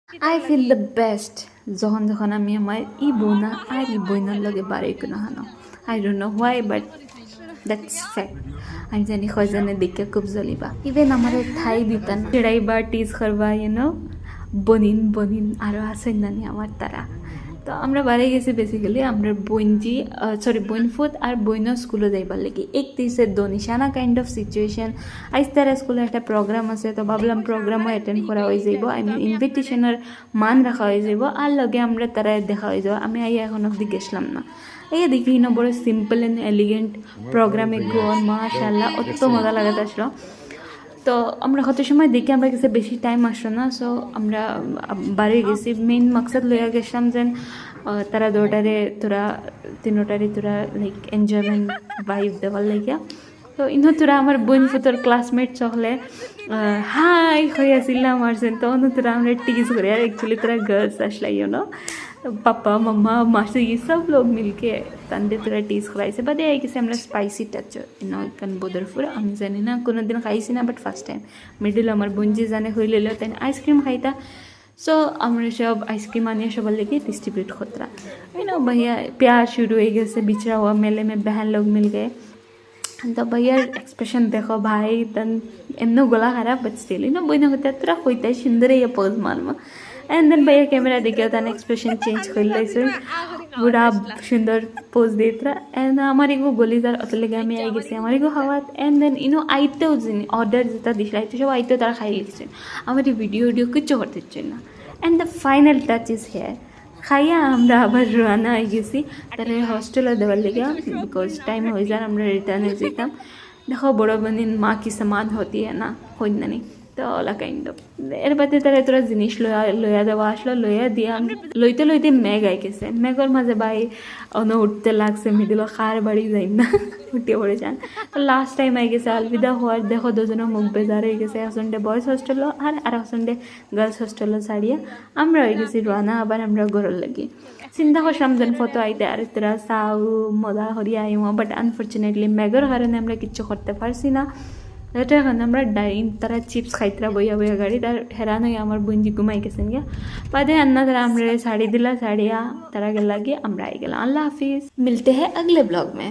I feel the best যখন যখন আমি আমার ই বোনা আর ই বইনার লগে বাড়ি কোনো হানো I don't know why but that's fact আমি জানি খয়জানে দেখে খুব জ্বলিবা ইভেন আমার ঠাই দিতা না সেটাইবা টিজ করবা বনিন বনিন আরও আছেন নানি আমার তারা তো আমরা বাড়ি গেছি বেসিক্যালি আমরা বইনফুত আর বইন স্কুলে যাইবার লাগি 31 দো নিশানা কাইন্ড অফ সিচুয়েশন আইস তারা স্কুলে একটা প্রোগ্রাম আছে তো ভাবলাম প্রোগ্রামও অ্যাটেন্ড করা হয়ে যাইব আই মিন ইনভিটেশনের মান রাখা হয়ে যাইব আর লগে আমরা তারা দেখা হয়ে যাব আমি এখন অব্দি গেছিলাম না এই দেখি বড় সিম্পল অ্যান্ড এলিগেন্ট প্রোগ্রামে গোয়ার মাশাআল্লাহ অত মজা লাগাতে আসলো তো আমরা কত সময় দেখি আমরা কাছে বেশি টাইম আসলো না সো আমরা বাড়ি গেছি মেইন মাকসাদ লইয়া গেছিলাম যেন তারা তিনোটারে তোরা লাইক এনজয়মেন্ট ভাইব দেওয়ার লাগিয়া তো তোরা আমার বোন ফুতর ক্লাসমেট চকলে হাই হয়ে আসিলাম আর যেন তখন তোরা আমরা টিজ করি আর एक्चुअली তোরা गर्ल्स আসলে पापा मम्मा मासी ये सब लोग मिलके तंदे पूरा टीज खिलाइसे बाद आई कि हमरा स्पाइसी टच कन बोदरफुर আমি জানি না কোনোদিন খাইছি না বাট ফার্স্ট টাইম মিডল আমার বঞ্জি জানে হইলে তাই আইসক্রিম খাইতা সো আমরা সব আইসক্রিম আনিয়ে সবার लेके डिस्ट्रीब्यूट खतरा भैया प्यार शुरू हो गए बिछड़ा हुआ मेले में बहन लोग मिल गए तो भैया एक्सप्रेशन देखो भाई तन एमनो गला खराब बट स्टिल बहिना होता তোরা কইতাই সুন্দর ये पोज मारमा एंड देन भैया कैमरा देखे होता एक्सप्रेशन चेंज कर लाइसे पूरा सुंदर पोज देता एंड हमारे को गली तार अतले गामे आई गए हमारे को हवा एंड देन आईतेও ऑर्डर যেটা দিছিল আইতে সব আইতে তারা খাই লিখছেন আমার ভিডিও কিছু করতে না and the final touch is here খাইয়া আমরা আবার রানা হয়ে গেছি তাহলে হস্টেলে দেওয়ার লেগে বিকজ টাইম হয়ে যায় আমরা রিটার্ন হয়ে যেতাম দেখো বড় বোনের মা কি সমান হতি না হইনানি তো ওলা কাইন্ড অফ এর বাদে তারা তোরা জিনিস লইয়া দেওয়া আসলো লইয়া দিয়া লইতে মেঘ আই গেছে মেঘর মাঝে বাই উঠতে লাগছে মিডিল খার বাড়ি যাই না উঠিয়ে পড়ে যান তো লাস্ট টাইম আই গেছে আলবিদা হওয়ার দেখো দুজনের মুখ বেজার হয়ে গেছে হসন্ডে বয়েজ হোস্টেল আর হসন্ডে গার্লস হোস্টেল ছাড়িয়ে আমরা হয়ে গেছি রানা আবার আমরা গরল লাগি চিন্তা করছিলাম যেন ফটো আইতে আর তোরা সাউ মজা হরিয়া আইম বাট আনফর্চুনেটলি মেঘর কারণে আমরা কিচ্ছু করতে পারছি না এটা এখন আমরা তারা চিপস খাইতরা বইয়া গাড়ি তার হেরান হয়ে আমার বুঞ্জি ঘুমাই গেছেন গিয়া বাদে আন্না তারা আমরা শাড়ি দিলা শাড়িয়া তারা গেলা গিয়ে আমরা আই গেলাম আল্লাহ হাফিজ মিলতে হ্যাঁ अगले ब्लॉग में।